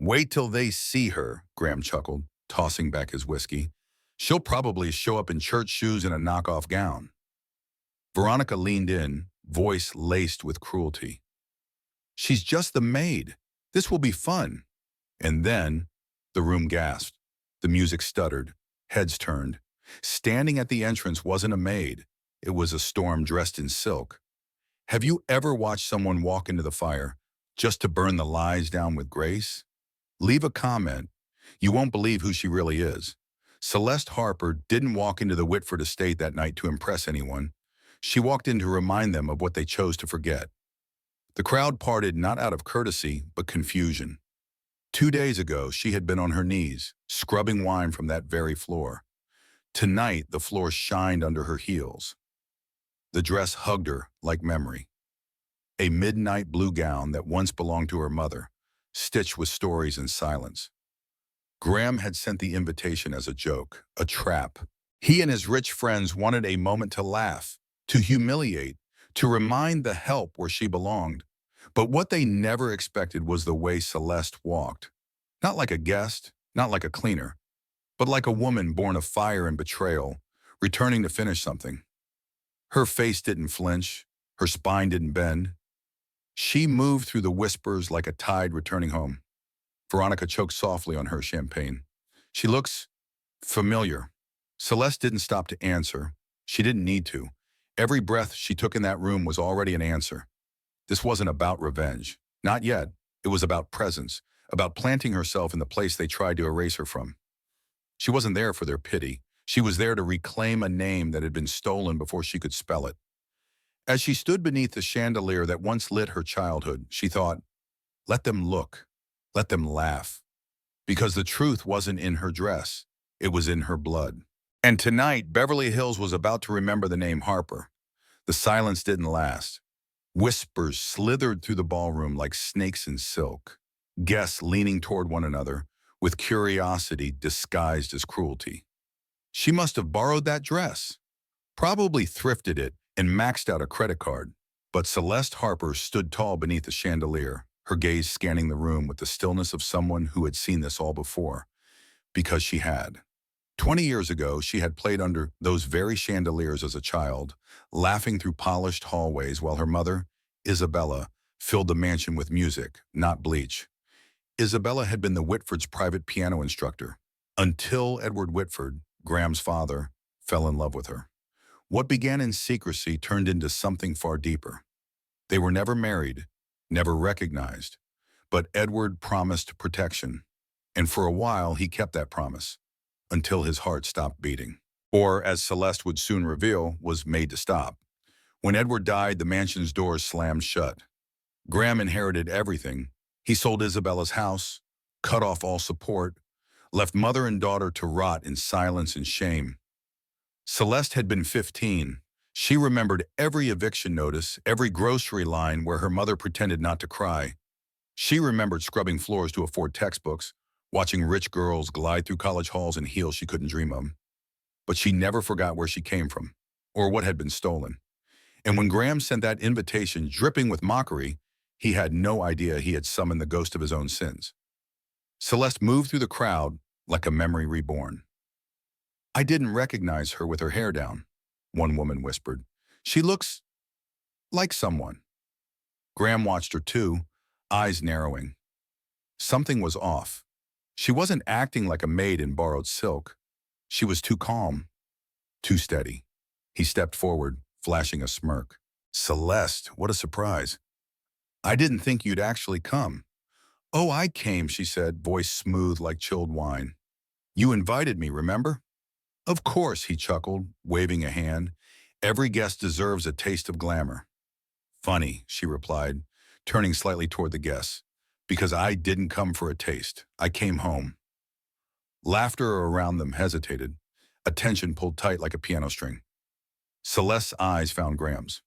Wait till they see her, Graham chuckled, tossing back his whiskey. She'll probably show up in church shoes and a knockoff gown. Veronica leaned in, voice laced with cruelty. She's just the maid. This will be fun. And then the room gasped. The music stuttered. Heads turned. Standing at the entrance wasn't a maid. It was a storm dressed in silk. Have you ever watched someone walk into the fire just to burn the lies down with grace? Leave a comment. You won't believe who she really is. Celeste Harper didn't walk into the Whitford estate that night to impress anyone. She walked in to remind them of what they chose to forget. The crowd parted not out of courtesy, but confusion. 2 days ago, she had been on her knees, scrubbing wine from that very floor. Tonight, the floor shined under her heels. The dress hugged her like memory. A midnight blue gown that once belonged to her mother, stitched with stories and silence. Graham had sent the invitation as a joke, a trap. He and his rich friends wanted a moment to laugh, to humiliate, to remind the help where she belonged. But what they never expected was the way Celeste walked. Not like a guest, not like a cleaner, but like a woman born of fire and betrayal, returning to finish something. Her face didn't flinch, her spine didn't bend. She moved through the whispers like a tide returning home. Veronica choked softly on her champagne. She looks familiar. Celeste didn't stop to answer. She didn't need to. Every breath she took in that room was already an answer. This wasn't about revenge. Not yet. It was about presence, about planting herself in the place they tried to erase her from. She wasn't there for their pity. She was there to reclaim a name that had been stolen before she could spell it. As she stood beneath the chandelier that once lit her childhood, she thought, let them look, let them laugh. Because the truth wasn't in her dress, it was in her blood. And tonight, Beverly Hills was about to remember the name Harper. The silence didn't last. Whispers slithered through the ballroom like snakes in silk. Guests leaning toward one another, with curiosity disguised as cruelty. She must have borrowed that dress, probably thrifted it and maxed out a credit card. But Celeste Harper stood tall beneath the chandelier, her gaze scanning the room with the stillness of someone who had seen this all before, because she had. 20 years ago, she had played under those very chandeliers as a child, laughing through polished hallways while her mother, Isabella, filled the mansion with music, not bleach. Isabella had been the Whitford's private piano instructor, until Edward Whitford, Graham's father, fell in love with her. What began in secrecy turned into something far deeper. They were never married, never recognized, but Edward promised protection, and for a while he kept that promise, until his heart stopped beating. Or, as Celeste would soon reveal, was made to stop. When Edward died, the mansion's doors slammed shut. Graham inherited everything. He sold Isabella's house, cut off all support, left mother and daughter to rot in silence and shame. Celeste had been 15. She remembered every eviction notice, every grocery line where her mother pretended not to cry. She remembered scrubbing floors to afford textbooks, watching rich girls glide through college halls in heels she couldn't dream of. But she never forgot where she came from, or what had been stolen. And when Graham sent that invitation dripping with mockery, he had no idea he had summoned the ghost of his own sins. Celeste moved through the crowd like a memory reborn. I didn't recognize her with her hair down, one woman whispered. She looks like someone. Graham watched her too, eyes narrowing. Something was off. She wasn't acting like a maid in borrowed silk. She was too calm, too steady. He stepped forward, flashing a smirk. Celeste, what a surprise. I didn't think you'd actually come. Oh, I came, she said, voice smooth like chilled wine. You invited me, remember? Of course, he chuckled, waving a hand. Every guest deserves a taste of glamour. Funny, she replied, turning slightly toward the guests. Because I didn't come for a taste. I came home. Laughter around them hesitated. Attention pulled tight like a piano string. Celeste's eyes found Graham's.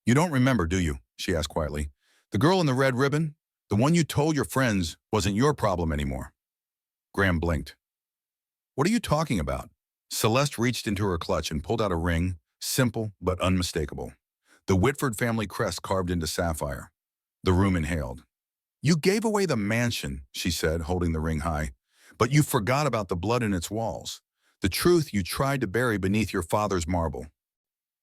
You don't remember, do you? She asked quietly. The girl in the red ribbon? The one you told your friends wasn't your problem anymore. Graham blinked. What are you talking about? Celeste reached into her clutch and pulled out a ring, simple but unmistakable. The Whitford family crest carved into sapphire. The room inhaled. You gave away the mansion, she said, holding the ring high, but you forgot about the blood in its walls, the truth you tried to bury beneath your father's marble.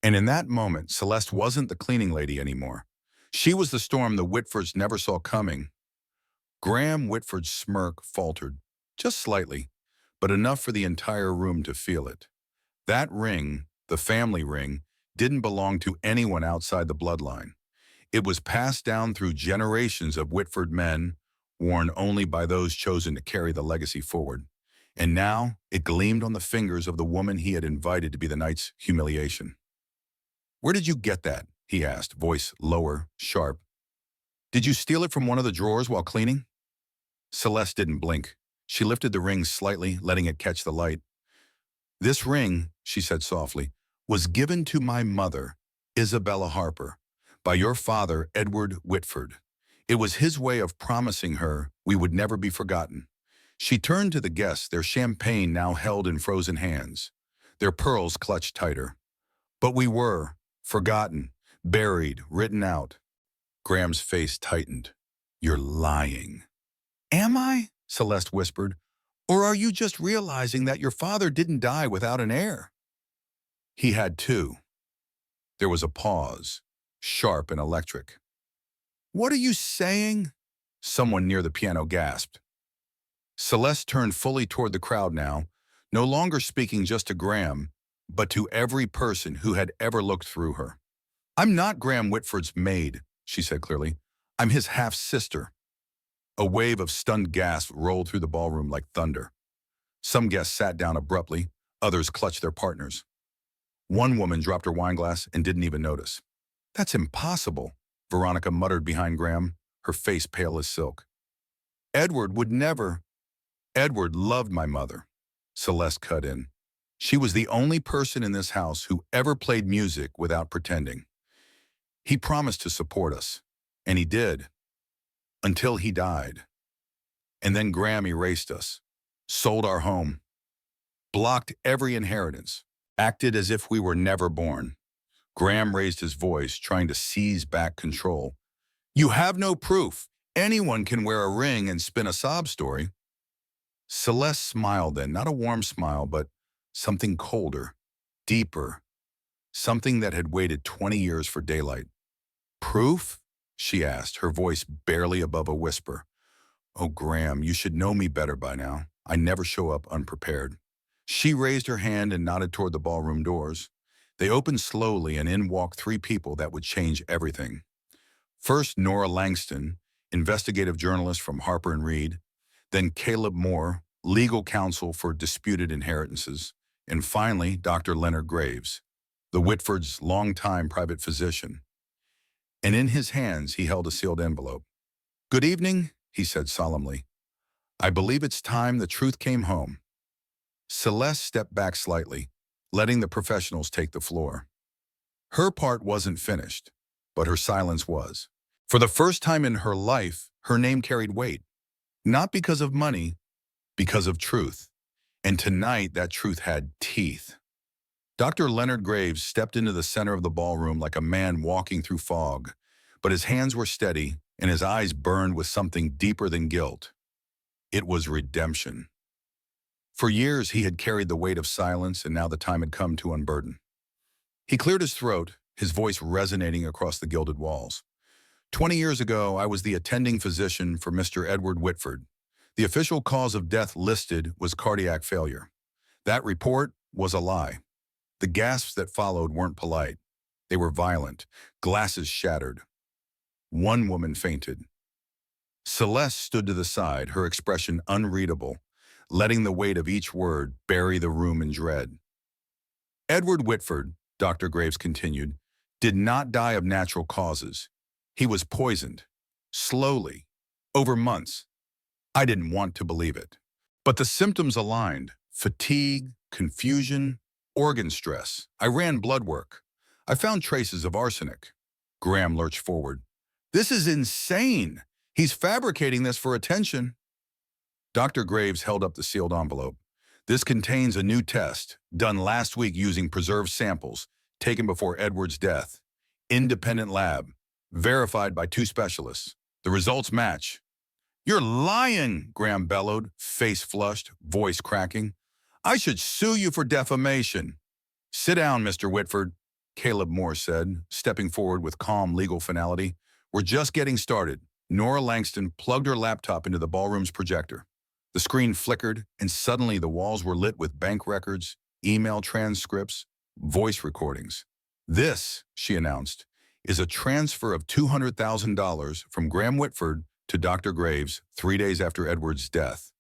And in that moment, Celeste wasn't the cleaning lady anymore. She was the storm the Whitfords never saw coming. Graham Whitford's smirk faltered, just slightly, but enough for the entire room to feel it. That ring, the family ring, didn't belong to anyone outside the bloodline. It was passed down through generations of Whitford men, worn only by those chosen to carry the legacy forward. And now it gleamed on the fingers of the woman he had invited to be the night's humiliation. "Where did you get that?" he asked, voice lower, sharp. "Did you steal it from one of the drawers while cleaning?" Celeste didn't blink. She lifted the ring slightly, letting it catch the light. "This ring," she said softly, "was given to my mother, Isabella Harper, by your father, Edward Whitford. It was his way of promising her we would never be forgotten." She turned to the guests, their champagne now held in frozen hands, their pearls clutched tighter. "But we were forgotten, buried, written out." Graham's face tightened. "You're lying." "Am I?" Celeste whispered. "Or are you just realizing that your father didn't die without an heir?" "He had two." There was a pause, sharp and electric. "What are you saying?" Someone near the piano gasped. Celeste turned fully toward the crowd now, no longer speaking just to Graham, but to every person who had ever looked through her. "I'm not Graham Whitford's maid," she said clearly. "I'm his half-sister." A wave of stunned gasps rolled through the ballroom like thunder. Some guests sat down abruptly, others clutched their partners. One woman dropped her wineglass and didn't even notice. "That's impossible," Veronica muttered behind Graham, her face pale as silk. "Edward would never." "Edward loved my mother," Celeste cut in. "She was the only person in this house who ever played music without pretending. He promised to support us, and he did, until he died. And then Graham erased us, sold our home, blocked every inheritance, acted as if we were never born." Graham raised his voice, trying to seize back control. "You have no proof. Anyone can wear a ring and spin a sob story." Celeste smiled then, not a warm smile, but something colder, deeper, something that had waited 20 years for daylight. "Proof?" she asked, her voice barely above a whisper. "Oh, Graham, you should know me better by now. I never show up unprepared." She raised her hand and nodded toward the ballroom doors. They opened slowly, and in walked three people that would change everything. First, Nora Langston, investigative journalist from Harper and Reed, then Caleb Moore, legal counsel for disputed inheritances, and finally, Dr. Leonard Graves, the Whitfords' longtime private physician. And in his hands, he held a sealed envelope. "Good evening," he said solemnly. "I believe it's time the truth came home." Celeste stepped back slightly, letting the professionals take the floor. Her part wasn't finished, but her silence was. For the first time in her life, her name carried weight. Not because of money, because of truth. And tonight, that truth had teeth. Dr. Leonard Graves stepped into the center of the ballroom like a man walking through fog, but his hands were steady and his eyes burned with something deeper than guilt. It was redemption. For years, he had carried the weight of silence, and now the time had come to unburden. He cleared his throat, his voice resonating across the gilded walls. 20 years ago, I was the attending physician for Mr. Edward Whitford. The official cause of death listed was cardiac failure. That report was a lie. The gasps that followed weren't polite. They were violent, glasses shattered. One woman fainted. Celeste stood to the side, her expression unreadable, letting the weight of each word bury the room in dread. "Edward Whitford," Dr. Graves continued, "did not die of natural causes. He was poisoned, slowly, over months. I didn't want to believe it. But the symptoms aligned: fatigue, confusion, organ stress. I ran blood work. I found traces of arsenic." Graham lurched forward. "This is insane. He's fabricating this for attention." Dr. Graves held up the sealed envelope. "This contains a new test, done last week using preserved samples, taken before Edward's death. Independent lab, verified by 2 specialists. The results match. You're lying, Graham bellowed, face flushed, voice cracking. I should sue you for defamation. Sit down, Mr. Whitford, Caleb Moore said, stepping forward with calm legal finality. We're just getting started. Nora Langston plugged her laptop into the ballroom's projector. The screen flickered, and suddenly the walls were lit with bank records, email transcripts, voice recordings. This, she announced, is a transfer of $200,000 from Graham Whitford to Dr. Graves 3 days after Edward's death.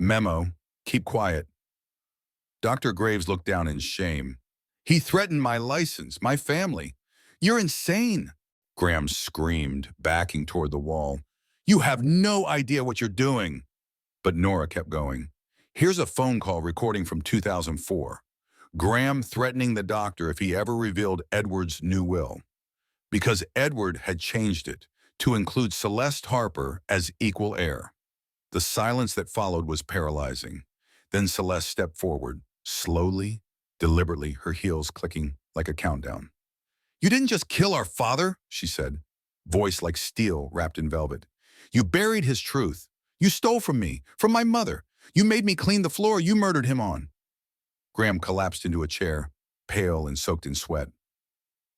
Memo, keep quiet. Dr. Graves looked down in shame. He threatened my license, my family. You're insane, Graham screamed, backing toward the wall. You have no idea what you're doing. But Nora kept going. Here's a phone call recording from 2004. Graham threatening the doctor if he ever revealed Edward's new will. Because Edward had changed it to include Celeste Harper as equal heir. The silence that followed was paralyzing. Then Celeste stepped forward, slowly, deliberately, her heels clicking like a countdown. You didn't just kill our father, she said, voice like steel wrapped in velvet. You buried his truth. You stole from me, from my mother. You made me clean the floor you murdered him on. Graham collapsed into a chair, pale and soaked in sweat.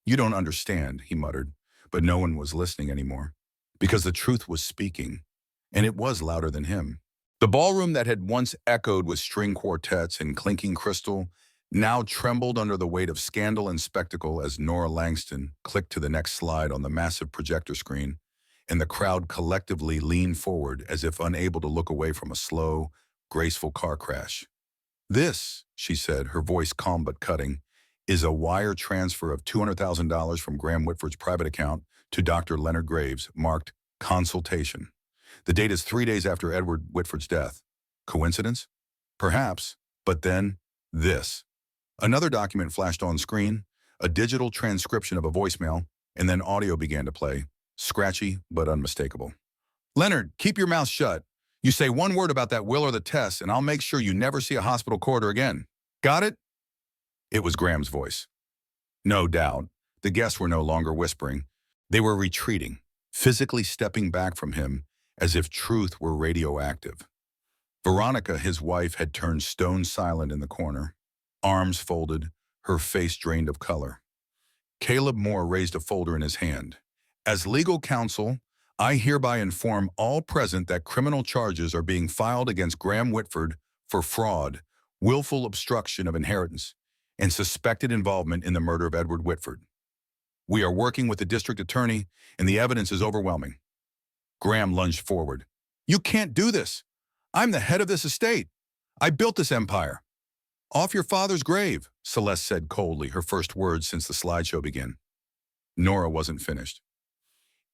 You don't understand, he muttered, but no one was listening anymore, because the truth was speaking, and it was louder than him. The ballroom that had once echoed with string quartets and clinking crystal now trembled under the weight of scandal and spectacle as Nora Langston clicked to the next slide on the massive projector screen, and the crowd collectively leaned forward as if unable to look away from a slow, graceful car crash. This, she said, her voice calm but cutting, is a wire transfer of $200,000 from Graham Whitford's private account to Dr. Leonard Graves, marked consultation. The date is 3 days after Edward Whitford's death. Coincidence? Perhaps, but then this. Another document flashed on screen, a digital transcription of a voicemail, and then audio began to play, scratchy but unmistakable. Leonard, keep your mouth shut. You say one word about that will or the test, and I'll make sure you never see a hospital corridor again. Got it? It was Graham's voice. No doubt, the guests were no longer whispering. They were retreating, physically stepping back from him as if truth were radioactive. Veronica, his wife, had turned stone silent in the corner, arms folded, her face drained of color. Caleb Moore raised a folder in his hand. As legal counsel, I hereby inform all present that criminal charges are being filed against Graham Whitford for fraud, willful obstruction of inheritance, and suspected involvement in the murder of Edward Whitford. We are working with the district attorney, and the evidence is overwhelming. Graham lunged forward. You can't do this. I'm the head of this estate. I built this empire. Off your father's grave, Celeste said coldly, her first words since the slideshow began. Nora wasn't finished.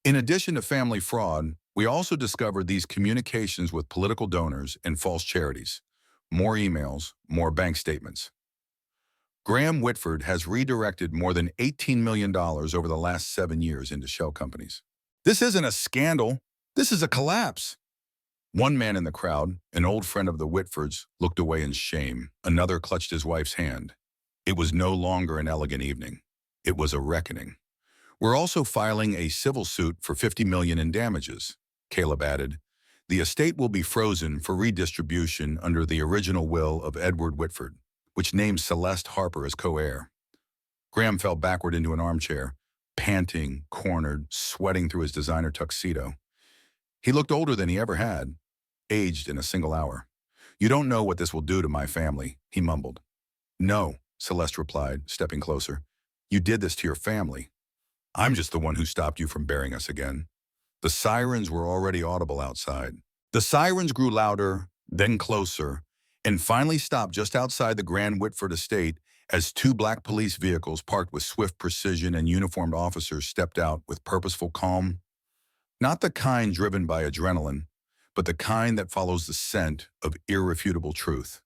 In addition to family fraud, we also discovered these communications with political donors and false charities. More emails, more bank statements. Graham Whitford has redirected more than $18 million over the last 7 years into shell companies. This isn't a scandal. This is a collapse. One man in the crowd, an old friend of the Whitfords, looked away in shame. Another clutched his wife's hand. It was no longer an elegant evening. It was a reckoning. We're also filing a civil suit for $50 million in damages, Caleb added. The estate will be frozen for redistribution under the original will of Edward Whitford, which named Celeste Harper as co-heir. Graham fell backward into an armchair, panting, cornered, sweating through his designer tuxedo. He looked older than he ever had, aged in a single hour. You don't know what this will do to my family, he mumbled. No, Celeste replied, stepping closer. You did this to your family. I'm just the one who stopped you from burying us again. The sirens were already audible outside. The sirens grew louder, then closer, and finally stopped just outside the Grand Whitford estate as 2 black police vehicles parked with swift precision and uniformed officers stepped out with purposeful calm. Not the kind driven by adrenaline, but the kind that follows the scent of irrefutable truth.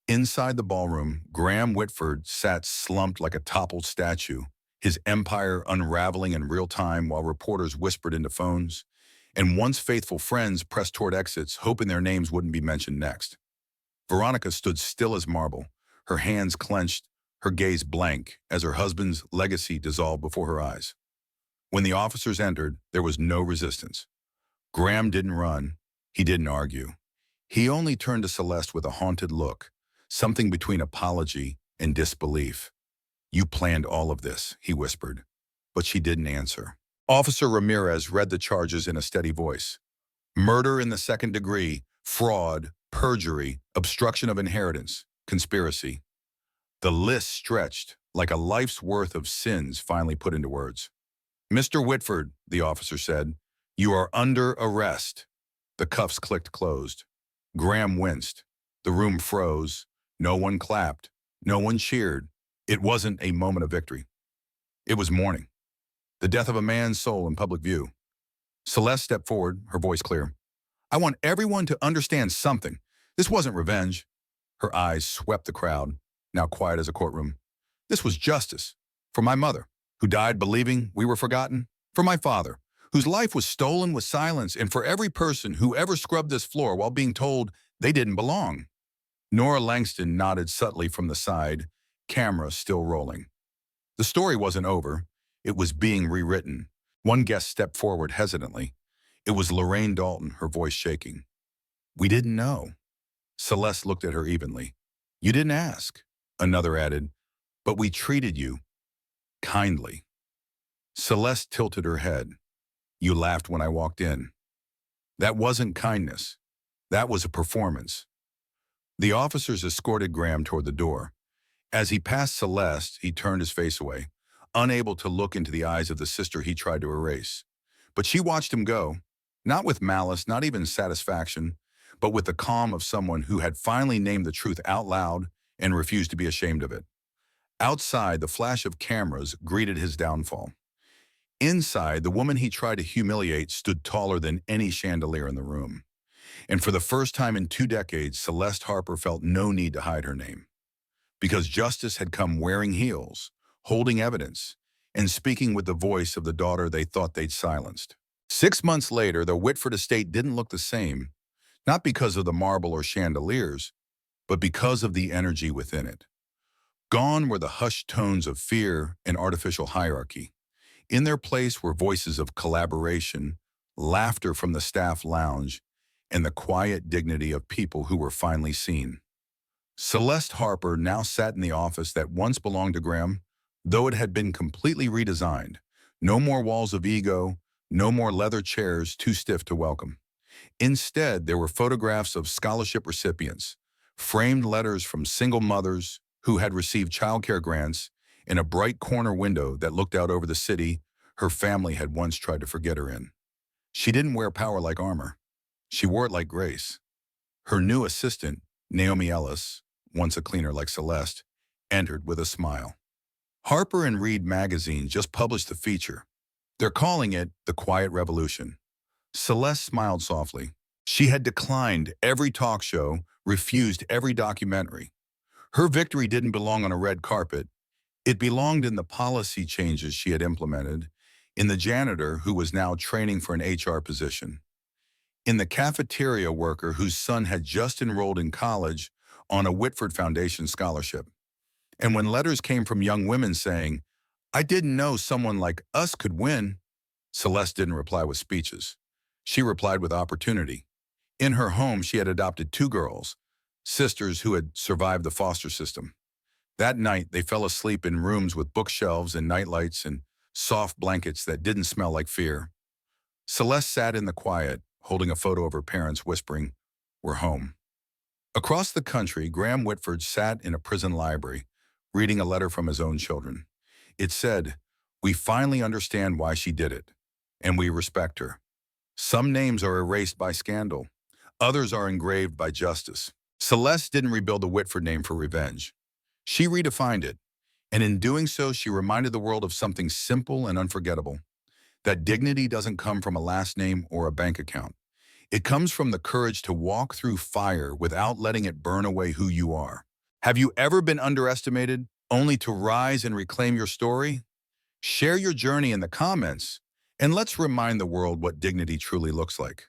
Inside the ballroom, Graham Whitford sat slumped like a toppled statue, his empire unraveling in real time while reporters whispered into phones, and once faithful friends pressed toward exits, hoping their names wouldn't be mentioned next. Veronica stood still as marble, her hands clenched, her gaze blank, as her husband's legacy dissolved before her eyes. When the officers entered, there was no resistance. Graham didn't run. He didn't argue. He only turned to Celeste with a haunted look, something between apology and disbelief. "You planned all of this," he whispered, but she didn't answer. Officer Ramirez read the charges in a steady voice. Murder in the second degree, fraud, perjury, obstruction of inheritance, conspiracy. The list stretched, like a life's worth of sins finally put into words. "Mr. Whitford," the officer said, "you are under arrest." The cuffs clicked closed. Graham winced. The room froze. No one clapped. No one cheered. It wasn't a moment of victory. It was mourning. The death of a man's soul in public view. Celeste stepped forward, her voice clear. "I want everyone to understand something. This wasn't revenge." Her eyes swept the crowd, now quiet as a courtroom. "This was justice. For my mother, who died believing we were forgotten. For my father, whose life was stolen with silence. And for every person who ever scrubbed this floor while being told they didn't belong." Nora Langston nodded subtly from the side, camera still rolling. The story wasn't over. It was being rewritten. One guest stepped forward hesitantly. It was Lorraine Dalton, her voice shaking. "We didn't know." Celeste looked at her evenly. "You didn't ask." Another added, "But we treated you kindly." Celeste tilted her head. "You laughed when I walked in." "That wasn't kindness. That was a performance." The officers escorted Graham toward the door. As he passed Celeste, he turned his face away, unable to look into the eyes of the sister he tried to erase. But she watched him go, not with malice, not even satisfaction, but with the calm of someone who had finally named the truth out loud and refused to be ashamed of it. Outside, the flash of cameras greeted his downfall. Inside, the woman he tried to humiliate stood taller than any chandelier in the room. And for the first time in 2 decades, Celeste Harper felt no need to hide her name. Because justice had come wearing heels, holding evidence, and speaking with the voice of the daughter they thought they'd silenced. 6 months later, the Whitford estate didn't look the same, not because of the marble or chandeliers, but because of the energy within it. Gone were the hushed tones of fear and artificial hierarchy. In their place were voices of collaboration, laughter from the staff lounge, and the quiet dignity of people who were finally seen. Celeste Harper now sat in the office that once belonged to Graham, though it had been completely redesigned. No more walls of ego, no more leather chairs too stiff to welcome. Instead, there were photographs of scholarship recipients, framed letters from single mothers who had received childcare grants, and a bright corner window that looked out over the city her family had once tried to forget her in. She didn't wear power like armor. She wore it like grace. Her new assistant, Naomi Ellis, once a cleaner like Celeste, entered with a smile. Harper and Reed magazine just published the feature. They're calling it The Quiet Revolution. Celeste smiled softly. She had declined every talk show, refused every documentary. Her victory didn't belong on a red carpet. It belonged in the policy changes she had implemented, in the janitor who was now training for an HR position, in the cafeteria worker whose son had just enrolled in college on a Whitford Foundation scholarship. And when letters came from young women saying, "I didn't know someone like us could win," Celeste didn't reply with speeches. She replied with opportunity. In her home, she had adopted 2 girls, sisters who had survived the foster system. That night, they fell asleep in rooms with bookshelves and nightlights and soft blankets that didn't smell like fear. Celeste sat in the quiet, holding a photo of her parents, whispering, "We're home." Across the country, Graham Whitford sat in a prison library, reading a letter from his own children. It said, "We finally understand why she did it, and we respect her. Some names are erased by scandal. Others are engraved by justice." Celeste didn't rebuild the Whitford name for revenge. She redefined it, and in doing so, she reminded the world of something simple and unforgettable, that dignity doesn't come from a last name or a bank account. It comes from the courage to walk through fire without letting it burn away who you are. Have you ever been underestimated, only to rise and reclaim your story? Share your journey in the comments, and let's remind the world what dignity truly looks like.